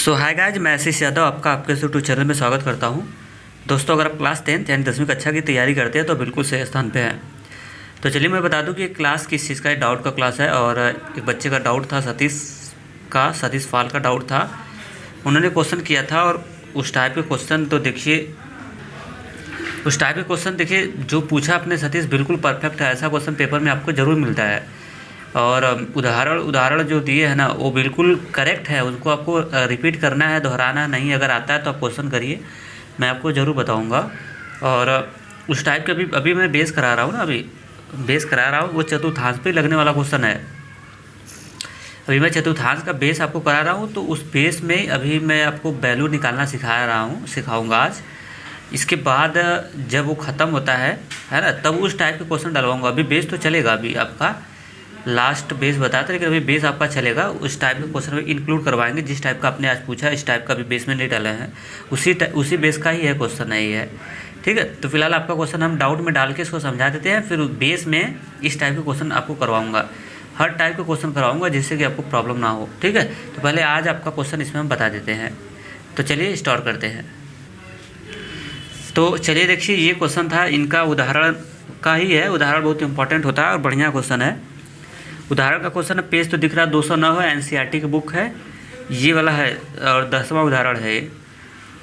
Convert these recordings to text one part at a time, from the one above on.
सो hi guys, मैं आशीष यादव आपका आपके यूट्यूब चैनल में स्वागत करता हूं। दोस्तों, अगर आप क्लास 10th यानी 10वीं कक्षा की तैयारी करते हैं तो बिल्कुल सही स्थान पे हैं। तो चलिए मैं बता दूं कि क्लास किस चीज़ का डाउट का क्लास है। और एक बच्चे का डाउट था, सतीश फाल का डाउट था। उन्होंने क्वेश्चन किया था और उस टाइप के क्वेश्चन देखिए जो पूछा अपने सतीश बिल्कुल परफेक्ट है। ऐसा क्वेश्चन पेपर में आपको ज़रूर मिलता है। और उदाहरण जो दिए हैं ना वो बिल्कुल करेक्ट है। उसको आपको रिपीट करना है, दोहराना नहीं। अगर आता है तो आप क्वेश्चन करिए, मैं आपको ज़रूर बताऊंगा। और उस टाइप के अभी मैं बेस करा रहा हूँ वो चतुर्थांश पे लगने वाला क्वेश्चन है। अभी मैं चतुर्थांश का बेस आपको करा रहा हूँ। तो उस बेस में अभी मैं आपको वैल्यू निकालना सिखाऊंगा आज। इसके बाद जब वो ख़त्म होता है ना, तब उस टाइप के क्वेश्चन डलवाऊँगा। अभी बेस तो चलेगा, अभी आपका लास्ट बेस बताते, लेकिन अभी बेस आपका चलेगा। उस टाइप के क्वेश्चन में इंक्लूड करवाएंगे जिस टाइप का आपने आज पूछा। इस टाइप का भी बेस में नहीं डाले हैं, उसी बेस का ही है क्वेश्चन है ये है। ठीक है, तो फिलहाल आपका क्वेश्चन हम डाउट में डाल के इसको समझा देते हैं, फिर बेस में इस टाइप के क्वेश्चन आपको करवाऊंगा। हर टाइप के क्वेश्चन करवाऊंगा जिससे कि आपको प्रॉब्लम ना हो। ठीक है, तो पहले आज आपका क्वेश्चन इसमें हम बता देते हैं। तो चलिए स्टार्ट करते हैं। तो चलिए देखिए, ये क्वेश्चन था, इनका उदाहरण का ही है। उदाहरण बहुत इंपॉर्टेंट होता है और बढ़िया क्वेश्चन है। उदाहरण का क्वेश्चन है, पेज तो दिख रहा 209 है, एनसीईआरटी की बुक है ये वाला है और 10वां उदाहरण है ये।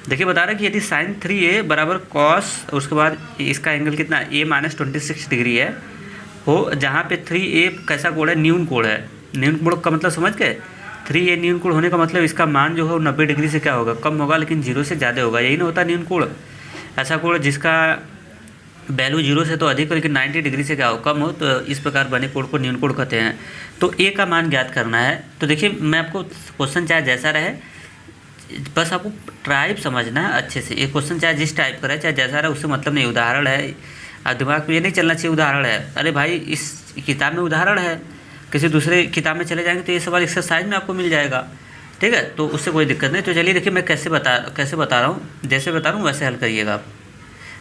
देखिए बता रहा है कि यदि sin 3a बराबर कॉस, उसके बाद इसका एंगल कितना a - 26 डिग्री है हो, जहाँ पे 3a कैसा कोण है, न्यून कोण है। न्यून कोण का मतलब समझ गए, 3a न्यून कोण होने का मतलब इसका मान जो है वो 90 डिग्री से क्या होगा, कम होगा, लेकिन 0 से ज़्यादा होगा। यही ना होता न्यून कोण। ऐसा कोण जिसका वैल्यू 0 से तो अधिक हो लेकिन 90 डिग्री से क्या हो, कम हो, तो इस प्रकार बने कोण को न्यून कोण कहते हैं। तो ए का मान ज्ञात करना है। तो देखिए मैं आपको क्वेश्चन चाहे जैसा रहे, बस आपको टाइप समझना है अच्छे से। एक क्वेश्चन चाहे जिस टाइप का रहे, चाहे जैसा रहे, उससे मतलब नहीं। उदाहरण है, और दिमाग में ये नहीं चलना चाहिए उदाहरण है। अरे भाई, इस किताब में उदाहरण है, किसी दूसरे किताब में चले जाएंगे तो ये सवाल एक्सरसाइज में आपको मिल जाएगा। ठीक है, तो उससे कोई दिक्कत नहीं। तो चलिए देखिए मैं कैसे बता रहा हूँ, जैसे बता रहा हूँ वैसे हल करिएगा आप।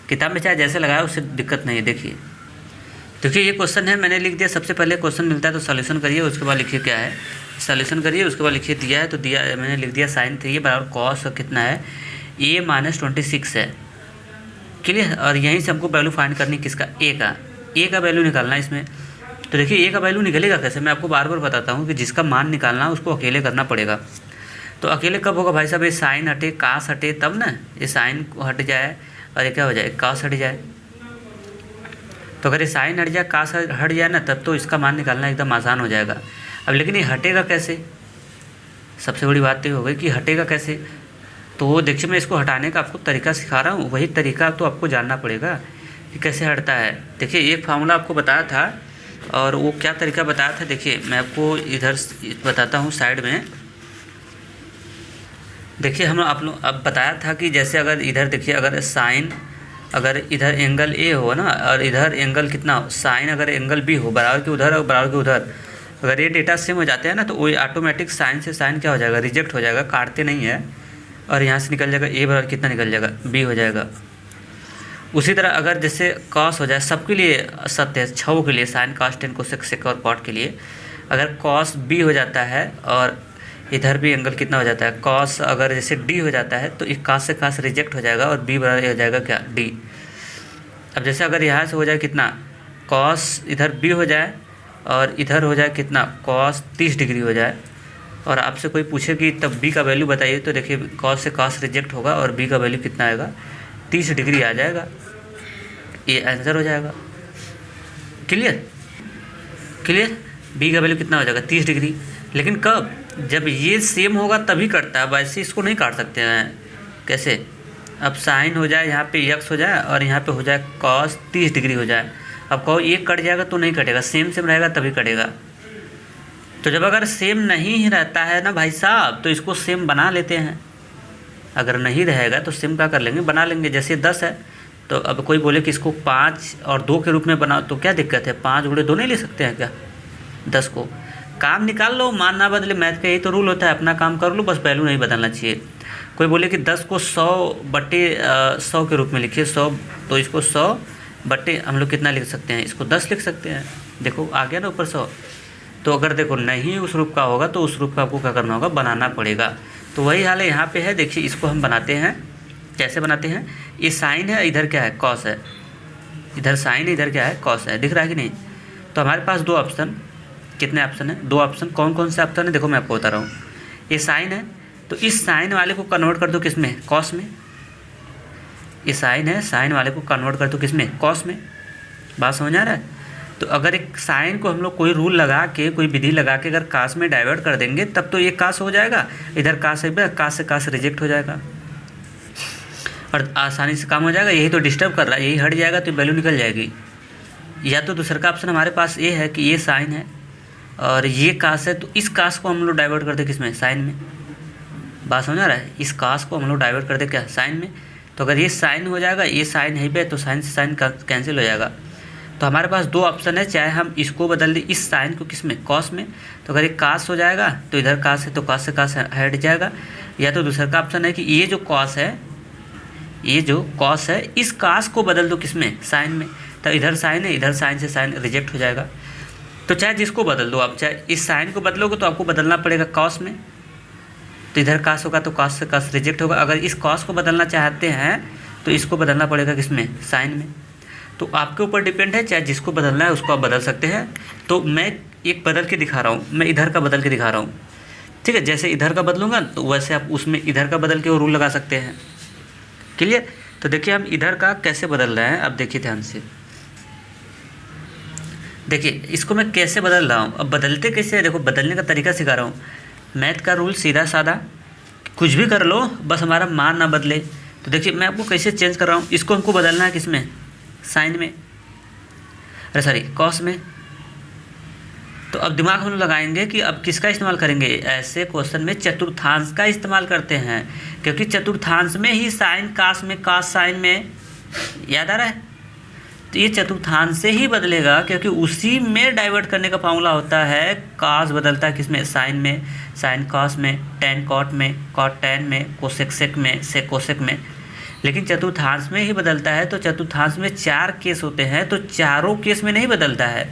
किताब में चाहे जैसे लगाया उससे दिक्कत नहीं है। देखिए ये क्वेश्चन है, मैंने लिख दिया। सबसे पहले क्वेश्चन मिलता है तो सॉल्यूशन करिए, उसके बाद लिखिए क्या है, सॉल्यूशन करिए, उसके बाद लिखिए दिया है तो दिया, मैंने लिख दिया sin 3a बराबर कॉस कितना है, a - 26 है। क्लियर। और यहीं से हमको वैल्यू फाइंड करनी किसका, ए का वैल्यू निकालना है इसमें। तो देखिए ए का वैल्यू निकलेगा कैसे, मैं आपको बार बार बताता हूँ कि जिसका मान निकालना है उसको अकेले करना पड़ेगा। तो अकेले कब होगा भाई साहब, ये साइन हटे कास हटे तब ना, ये साइन हट जाए और ये क्या हो जाए, कास हट जाए। तो अगर ये साइन हट जाए, कास हट जाए ना, तब तो इसका मान निकालना एकदम आसान हो जाएगा। अब लेकिन ये हटेगा कैसे, सबसे बड़ी बात तो हो गई कि हटेगा कैसे। तो देखिए मैं इसको हटाने का आपको तरीका सिखा रहा हूँ, वही तरीका तो आपको जानना पड़ेगा कि कैसे हटता है। देखिए एक फार्मूला आपको बताया था, और वो क्या तरीका बताया था, देखिए मैं आपको इधर बताता हूँ साइड में। देखिए अब बताया था कि जैसे अगर इधर देखिए, अगर इधर एंगल ए हो ना, और इधर एंगल कितना हो, साइन अगर एंगल बी हो, बराबर के उधर और बराबर के उधर, अगर ये डेटा सेम हो जाते हैं ना, तो वो ऑटोमेटिक साइन से साइन क्या हो जाएगा, रिजेक्ट हो जाएगा, काटते नहीं है, और यहाँ से निकल जाएगा ए बराबर कितना निकल जाएगा, बी हो जाएगा। उसी तरह अगर जैसे कॉस हो जाए, सबके लिए सत्य है, छवों के लिए, sine cos tan cosec sec और कॉट के लिए, अगर कॉस बी हो जाता है और इधर भी एंगल कितना हो जाता है, कॉस अगर जैसे डी हो जाता है तो एक कास से कास रिजेक्ट हो जाएगा और बी बराबर हो जाएगा क्या, डी। अब जैसे अगर यहाँ से हो जाए कितना, कॉस इधर बी हो जाए और इधर हो जाए कितना, कॉस 30 डिग्री हो जाए, और आपसे कोई पूछे कि तब बी का वैल्यू बताइए, तो देखिए कॉस से कॉस रिजेक्ट होगा और बी का वैल्यू कितना आएगा, 30 डिग्री आ जाएगा। ये आंसर हो जाएगा। क्लियर। बी का वैल्यू कितना हो जाएगा, 30 डिग्री। लेकिन कब, जब ये सेम होगा तभी कटता है, वैसे इसको नहीं काट सकते हैं। कैसे, अब साइन हो जाए, यहाँ पे यक्स हो जाए और यहाँ पे हो जाए कॉस 30 डिग्री हो जाए। अब कहो एक कट जाएगा तो नहीं कटेगा, सेम रहेगा तभी कटेगा। तो जब अगर सेम नहीं ही रहता है ना भाई साहब, तो इसको सेम बना लेते हैं। अगर नहीं रहेगा तो सेम क्या कर लेंगे, बना लेंगे। जैसे 10 है तो अब कोई बोले कि इसको 5 और 2 के रूप में बनाओ, तो क्या दिक्कत है, 5 गुणे 2 नहीं ले सकते हैं क्या, 10 को काम निकाल लो, मान ना बदले। मैथ का यही तो रूल होता है, अपना काम कर लो, बस वैल्यू नहीं बदलना चाहिए। कोई बोले कि 10 को 100/100 के रूप में लिखिए, 100, तो इसको 100/, हम लोग कितना लिख सकते हैं, इसको 10 लिख सकते हैं। देखो आ गया ना ऊपर 100। तो अगर देखो नहीं उस रूप का होगा तो उस रूप का आपको क्या करना होगा, बनाना पड़ेगा। तो वही हाल है यहाँ पे है। देखिए इसको हम बनाते हैं, कैसे बनाते हैं, ये साइन है, इधर क्या है, कॉस है, इधर साइन है, इधर क्या है, कॉस है, दिख रहा है कि नहीं। तो हमारे पास दो ऑप्शन, कितने ऑप्शन है, दो ऑप्शन। कौन कौन से ऑप्शन है, देखो मैं आपको बता रहा हूँ। ये साइन है तो इस साइन वाले को कन्वर्ट कर दो किस में, कॉस में। ये साइन है, साइन वाले को कन्वर्ट कर दो किस में, कॉस में। बात समझ आ रहा है। तो अगर एक साइन को हम लोग कोई रूल लगा के, कोई विधि लगा के अगर कास में डाइवर्ट कर देंगे तब तो ये कास हो जाएगा, इधर कास है, कास से कास रिजेक्ट हो जाएगा और आसानी से काम हो जाएगा। यही तो डिस्टर्ब कर रहा है, यही हट जाएगा तो वैल्यू निकल जाएगी। या तो दूसरा का ऑप्शन हमारे पास ये है कि ये साइन है और ये कास है, तो इस कास को हम लोग डाइवर्ट कर दे किस में, साइन में। बात समझ आ रहा है। इस कास को हम लोग डाइवर्ट कर दे क्या, साइन में। तो अगर ये साइन हो जाएगा, ये साइन है पे, तो साइन से साइन कैंसिल हो जाएगा। तो हमारे पास दो ऑप्शन है, चाहे हम इसको बदल दें, इस साइन को किस में, कॉस में। तो अगर ये कास हो जाएगा तो इधर कास है तो कास से कास हट जाएगा। या तो दूसरा का ऑप्शन है कि ये जो कॉस है, ये जो कॉस है, इस कास को बदल दो किस में, साइन में। तो इधर साइन है, इधर साइन से साइन रिजेक्ट हो जाएगा। तो चाहे जिसको बदल दो आप, चाहे इस साइन को बदलोगे तो आपको बदलना पड़ेगा कॉस में, तो इधर कास होगा तो कास से कास रिजेक्ट होगा। अगर इस कॉस को बदलना चाहते हैं तो इसको बदलना पड़ेगा किसमें, साइन में। तो आपके ऊपर डिपेंड है, चाहे जिसको बदलना है उसको आप बदल सकते हैं। तो मैं एक बदल के दिखा रहा हूँ, मैं इधर का बदल के दिखा रहा हूँ, ठीक है। जैसे इधर का बदलूंगा तो वैसे आप उसमें इधर का बदल के वो रूल लगा सकते हैं। क्लियर। तो देखिए हम इधर का कैसे बदल रहे हैं, अब देखिए ध्यान से। देखिए इसको मैं कैसे बदल रहा हूँ, अब बदलते कैसे है, देखो बदलने का तरीका सिखा रहा हूँ। मैथ का रूल सीधा साधा, कुछ भी कर लो बस हमारा मान ना बदले। तो देखिए मैं आपको कैसे चेंज कर रहा हूँ। इसको हमको बदलना है किसमें, साइन में, अरे सॉरी कॉस में। तो अब दिमाग हम लोग लगाएंगे कि अब किसका इस्तेमाल करेंगे। ऐसे क्वेश्चन में चतुर्थांश का इस्तेमाल करते हैं, क्योंकि चतुर्थांश में ही साइन कास में, कास साइन में, याद आ रहा है। तो ये चतुर्थांश से ही बदलेगा, क्योंकि उसी में डाइवर्ट करने का फॉर्मूला होता है। कास बदलता है किसमें, साइन में, साइन कॉस में, टेन कॉट में, कॉट टेन में, कोसेक सेक में, सेक कोसेक में। लेकिन चतुर्थांश में ही बदलता है। तो चतुर्थांश में 4 केस होते हैं, तो चारों केस में नहीं बदलता है।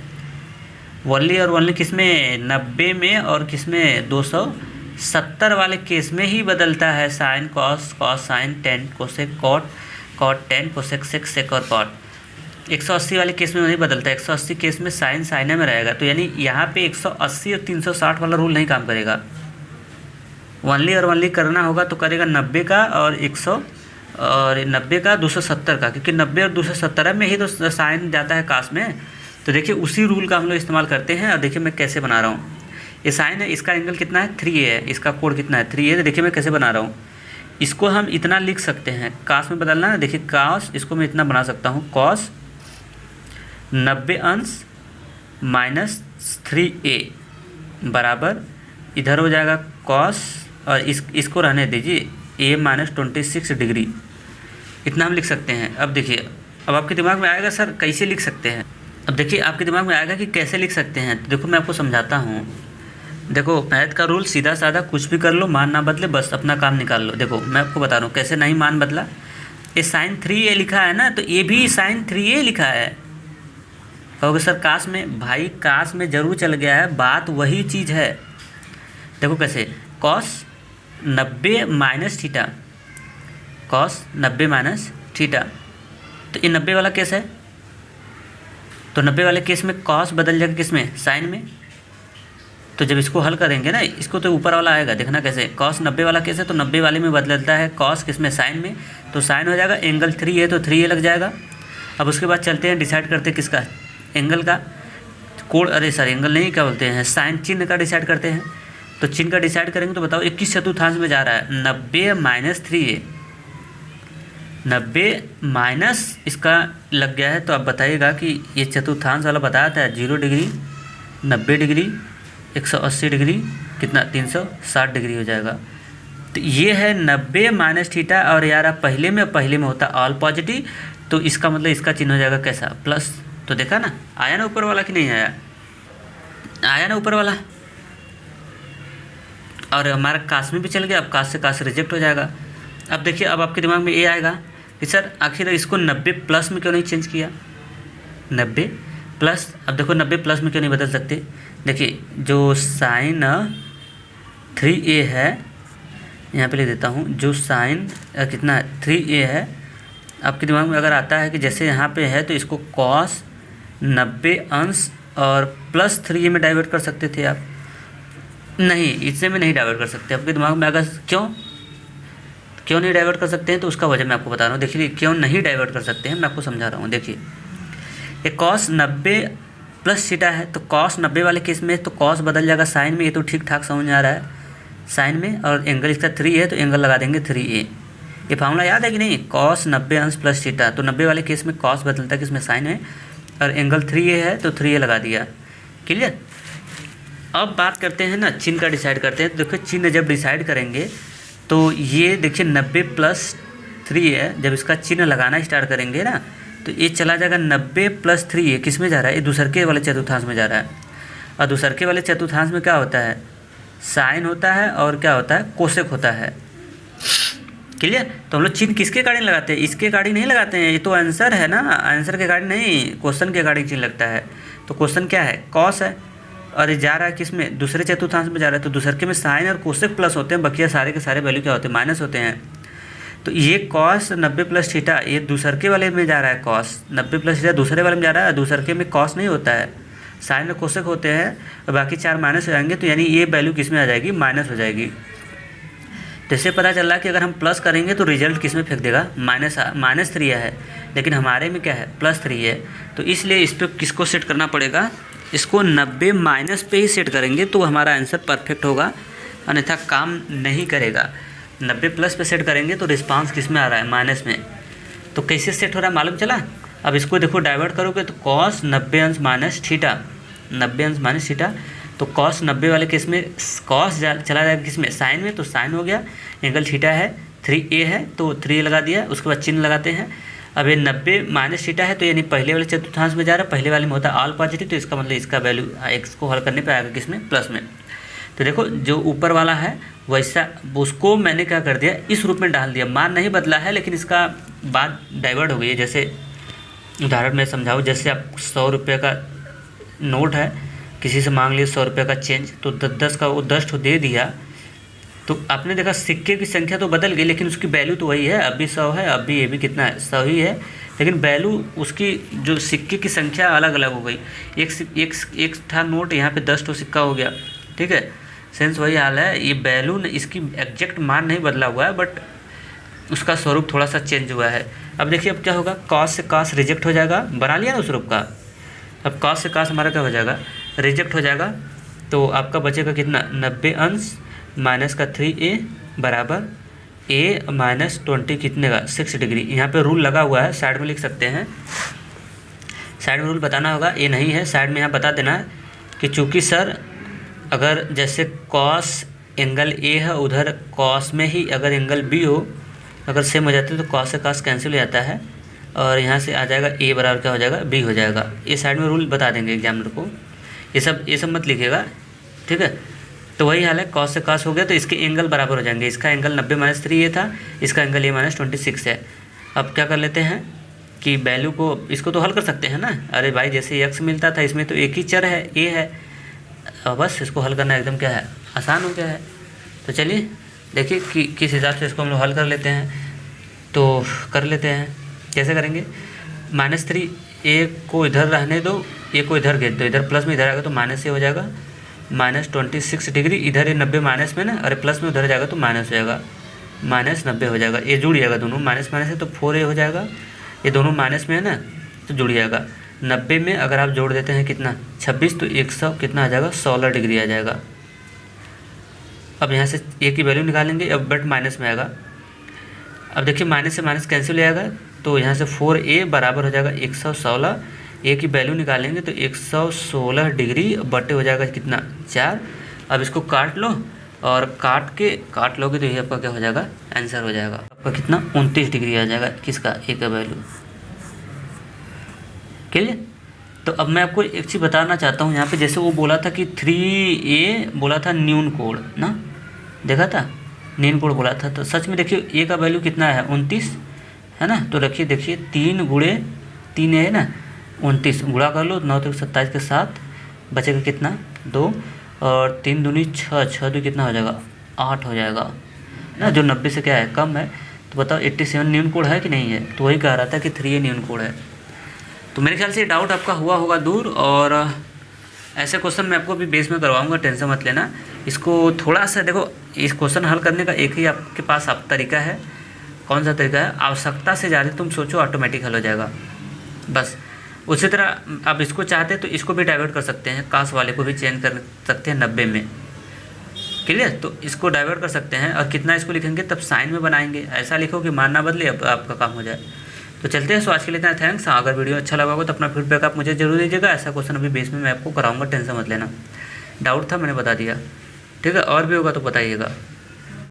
वनली और वनली किसमें, 90 में और किसमें, 270 वाले केस में ही बदलता है। Sine cos, cos sine, tan cosec cot, cot tan cosec sec, sec और कॉट। 180 वाले केस में नहीं बदलता है। 180 केस में साइन साइने में रहेगा। तो यानी यहाँ पे 180 और 360 वाला रूल नहीं काम करेगा। वनली और वनली करना होगा तो करेगा 90 का और 90 का 270 का, क्योंकि 90 और 270 में ही तो साइन जाता है कास में। तो देखिए उसी रूल का हम लोग इस्तेमाल करते हैं। और देखिए मैं कैसे बना रहा हूँ। ये साइन है, इसका एंगल कितना है, 3A है, इसका कोण कितना है, 3A। तो देखिए मैं कैसे बना रहा हूँ। इसको हम इतना लिख सकते हैं, कास में बदलना है। देखिए कास, इसको मैं इतना बना सकता हूँ, कॉस 90 अंश माइनस 3A बराबर, इधर हो जाएगा कॉस, और इसको रहने दीजिए, A माइनस 26 डिग्री। इतना हम लिख सकते हैं। अब देखिए, अब आपके दिमाग में आएगा सर कैसे लिख सकते हैं। अब देखिए आपके दिमाग में आएगा कि कैसे लिख सकते हैं। तो देखो मैं आपको समझाता हूँ। देखो मैथ का रूल सीधा साधा, कुछ भी कर लो, मान ना बदले, बस अपना काम निकाल लो। देखो मैं आपको बता रहा हूँ कैसे नहीं मान बदला। ये साइन 3A लिखा है ना, तो ये भी साइन 3A लिखा है। कहोगे सर कास में, भाई कास में जरूर चल गया है, बात वही चीज़ है। देखो कैसे, cos 90 minus theta, cos 90 minus theta. तो ये 90 वाला केस है, तो 90 वाले केस में कॉस बदल जाएगा किस में, साइन में। तो जब इसको हल करेंगे ना, इसको तो ऊपर वाला आएगा, देखना कैसे। कॉस 90 वाला केस है तो 90 वाले में बदलता है कॉस किस में, साइन में। तो साइन हो जाएगा, एंगल 3 है तो 3A लग जाएगा। अब उसके बाद चलते हैं, डिसाइड करते हैं किसका, एंगल का, कोण, अरे सर एंगल नहीं, क्या बोलते हैं, साइन चिन्ह का डिसाइड करते हैं। तो चिन्ह का डिसाइड करेंगे तो बताओ 21 चतुर्थांश में जा रहा है, 90 माइनस 3A, 90 माइनस इसका लग गया है। तो आप बताइएगा कि ये चतुर्थांश वाला बताया था 0 डिग्री, 90 डिग्री, 180 डिग्री, कितना 360 डिग्री हो जाएगा। तो ये है 90 माइनस थीटा। और यार आप पहले में होता ऑल पॉजिटिव, तो इसका मतलब इसका चिन्ह हो जाएगा कैसा, प्लस। तो देखा ना, आया ना ऊपर वाला कि नहीं आया, आया ना ऊपर वाला। और हमारा कास में भी चल गया, अब कास से कास रिजेक्ट हो जाएगा। अब देखिए अब आपके दिमाग में ये आएगा कि सर आखिर इसको 90 प्लस में क्यों नहीं चेंज किया, 90 प्लस। अब देखो 90 प्लस में क्यों नहीं बदल सकते। देखिए जो साइन 3A है यहाँ पे लिख देता हूँ, जो साइन कितना है 3a है। आपके दिमाग में अगर आता है कि जैसे यहाँ पे है तो इसको कॉस 90 अंश और प्लस 3a में डाइवर्ट कर सकते थे आप, नहीं इससे में नहीं डाइवर्ट कर सकते। आपके दिमाग में अगर क्यों नहीं डाइवर्ट कर सकते हैं तो उसका वजह मैं आपको बता रहा हूँ। देखिए क्यों नहीं डाइवर्ट कर सकते हैं मैं आपको समझा रहा हूँ। देखिए ये कॉस 90 प्लस थीटा है, तो कॉस 90 वाले केस में तो कॉस बदल जाएगा साइन में, ये तो ठीक ठाक समझ में आ रहा है साइन में, और एंगल इसका 3 है तो एंगल लगा देंगे 3a। ये फार्मूला याद है कि नहीं, कॉस 90 अंश प्लस थीटा, तो 90 वाले केस में कॉस बदलता है किसमें साइन है, और एंगल 3a है तो 3a लगा दिया। क्लियर। अब बात करते हैं ना चिन्ह का डिसाइड करते हैं। तो देखो चिन्ह जब डिसाइड करेंगे तो ये देखिए 90 प्लस 3 है, जब इसका चिन्ह लगाना स्टार्ट करेंगे ना तो ये चला जाएगा 90 प्लस 3 ये किस में जा रहा है, ये दूसरके वाले चतुर्थांश में जा रहा है। और दूसरके वाले चतुर्थांश में क्या होता है, साइन होता है और क्या होता है, कोसेक होता है। क्लियर। तो हम लोग चिन्ह किसके अकॉर्डिंग लगाते हैं, इसके अकॉर्डिंग नहीं लगाते हैं, ये तो आंसर है ना, आंसर के अकॉर्डिंग नहीं, क्वेश्चन के अकॉर्डिंग चिन्ह लगता है। तो क्वेश्चन क्या है, कॉस है और ये जा रहा है किस में, दूसरे चतुर्थांश में जा रहा है, तो दूसरके में साइन और कोसेक प्लस होते हैं, बकिया सारे के सारे वैल्यू क्या होते हैं, माइनस होते हैं। तो ये कॉस 90 प्लस थीटा ये दूसरके वाले में जा रहा है, कॉस 90 प्लस थीटा दूसरे वाले में जा रहा है, दूसरके में कॉस नहीं होता है, साइन और कोसेक होते हैं, और बाकी 4 माइनस हो जाएंगे, तो यानी ये वैल्यू किस में आ जाएगी, माइनस हो जाएगी। तो इससे पता चल रहा है कि अगर हम प्लस करेंगे तो रिजल्ट किस में फेंक देगा, माइनस 3 है, लेकिन हमारे में क्या है, प्लस 3 है। तो इसलिए इस पर किसको सेट करना पड़ेगा, इसको 90 माइनस पे ही सेट करेंगे तो हमारा आंसर परफेक्ट होगा, अन्यथा काम नहीं करेगा। 90 प्लस पे सेट करेंगे तो रिस्पांस किस में आ रहा है, माइनस में। तो कैसे सेट हो रहा है मालूम चला। अब इसको देखो डाइवर्ट करोगे तो कॉस 90 अंश माइनस थीटा, 90 अंश माइनस थीटा, तो कॉस 90 वाले केस में कॉस चला जाएगा किस में, साइन में, तो साइन हो गया, एंगल थीटा है 3a है तो 3a लगा दिया, उसके बाद चिन्ह लगाते हैं। अब ये 90 माइनस थीटा है तो यानी पहले वाले चतुर्थांश में जा रहा है, पहले वाले में होता है ऑल पॉजिटिव, तो इसका मतलब इसका वैल्यू x को हल करने पे आएगा किस में, प्लस में। तो देखो जो ऊपर वाला है वैसा उसको मैंने क्या कर दिया, इस रूप में डाल दिया, मान नहीं बदला है लेकिन इसका बात डाइवर्ट हो गई है। जैसे उदाहरण में समझाऊँ, जैसे आप 100 रुपये का नोट है, किसी से मांग लिए 100 रुपये का चेंज, तो 10 का वो 10 दे दिया, तो आपने देखा सिक्के की संख्या तो बदल गई लेकिन उसकी वैल्यू तो वही है, अभी 100 है, अभी ये भी कितना है, 100 ही है, लेकिन वैल्यू उसकी जो सिक्के की संख्या अलग अलग हो गई। एक था नोट, यहाँ पे 10 सिक्का हो गया, ठीक है, सेंस वही हाल है। ये वैल्यू इसकी एग्जैक्ट मान नहीं बदला हुआ है, बट उसका स्वरूप थोड़ा सा चेंज हुआ है। अब देखिए अब क्या होगा, कॉस से कॉस रिजेक्ट हो जाएगा, बना लिया ना उस रूप का। अब कॉस से कॉस हमारा क्या हो जाएगा, रिजेक्ट हो जाएगा, तो आपका बचेगा कितना, 90 अंश माइनस का 3a बराबर a माइनस 20 कितने का, 6 डिग्री। यहाँ पे रूल लगा हुआ है, साइड में लिख सकते हैं, साइड में रूल बताना होगा, ये नहीं है, साइड में यहाँ बता देना है कि चूँकि सर अगर जैसे कॉस एंगल a है, उधर कॉस में ही अगर एंगल b हो, अगर सेम हो जाते तो कॉस से कॉस कैंसिल हो जाता है, और यहाँ से आ जाएगा a बराबर क्या हो जाएगा, b हो जाएगा। ये साइड में रूल बता देंगे एग्जामिनर को, ये सब मत लिखिएगा, ठीक है। तो वही हाल है, कॉस से कॉस हो गया तो इसके एंगल बराबर हो जाएंगे, इसका एंगल 90 माइनस 3 ये था, इसका एंगल a माइनस 26 है। अब क्या कर लेते हैं कि वैल्यू को, इसको तो हल कर सकते हैं ना, अरे भाई जैसे x मिलता था, इसमें तो एक ही चर है a है, और बस इसको हल करना एकदम क्या है, आसान हो गया है। तो चलिए देखिए कि किस हिसाब से इसको हम लोग हल कर लेते हैं, तो कर लेते हैं। कैसे करेंगे, -3 a को इधर रहने दो, a को इधर भेज दो, इधर प्लस में इधर आएगा तो माइनस से हो जाएगा, -26 डिग्री, इधर ये 90 माइनस में ना, अरे प्लस में उधर जाएगा तो माइनस हो जाएगा, -90 हो जाएगा, ये जुड़ जाएगा दोनों, माइनस माइनस है तो 4a हो जाएगा, ये दोनों माइनस में है ना तो जुड़ जाएगा। 90 में अगर आप जोड़ देते हैं कितना, 26, तो 100 कितना आ जाएगा, 16 डिग्री आ जाएगा। अब यहाँ से a की वैल्यू निकालेंगे, अब बट माइनस में आएगा। अब देखिए माइनस से माइनस कैंसिल हो जाएगा, तो यहाँ से 4a बराबर हो जाएगा 116, a की वैल्यू निकालेंगे तो 116 डिग्री बटे हो जाएगा कितना, 4। अब इसको काट लो, और काट लोगे तो ये आपका क्या हो जाएगा, आंसर हो जाएगा आपका कितना, 29 डिग्री आ जाएगा, किसका, a का वैल्यू। क्लियर। तो अब मैं आपको एक चीज़ बताना चाहता हूँ, यहाँ पे जैसे वो बोला था कि 3a बोला था न्यून कोण ना, देखा था न्यून कोण बोला था, तो सच में देखिए a का वैल्यू कितना है, 29 है ना। तो रखिए देखिए 3 गुणे 3 है ना, 29 गुणा कर लो, 9 तो 27 के साथ बचेगा कितना, 2, और 3 दूनी 6, 6 2 कितना हो जाएगा, 8 हो जाएगा। ना, जो 90 से क्या है कम है। तो बताओ 87 न्यून कोड है कि नहीं है, तो वही कह रहा था कि 3A न्यून कोड है। तो मेरे ख्याल से डाउट आपका हुआ होगा दूर, और ऐसे क्वेश्चन मैं आपको भी बेस में करवाऊंगा, टेंशन मत लेना। इसको थोड़ा सा देखो, इस क्वेश्चन हल करने का एक ही आपके पास आप तरीका है। कौन सा तरीका है? आवश्यकता से ज़्यादा तुम सोचो, ऑटोमेटिक हल हो जाएगा बस। उसी तरह आप इसको चाहते हैं तो इसको भी डाइवर्ट कर सकते हैं, काश वाले को भी चेंज कर सकते हैं 90 में। क्लियर? तो इसको डाइवर्ट कर सकते हैं, और कितना इसको लिखेंगे तब साइन में बनाएंगे, ऐसा लिखो कि मानना बदले, अब आपका काम हो जाए। तो चलते हैं। सो आज के लिए इतना, थैंक्स। अगर वीडियो अच्छा लगा हो तो अपना फीडबैक आप मुझे जरूर दीजिएगा। ऐसा क्वेश्चन अभी बेस में मैं आपको कराऊंगा, टेंशन मत लेना। डाउट था मैंने बता दिया, ठीक है? और भी होगा तो बताइएगा।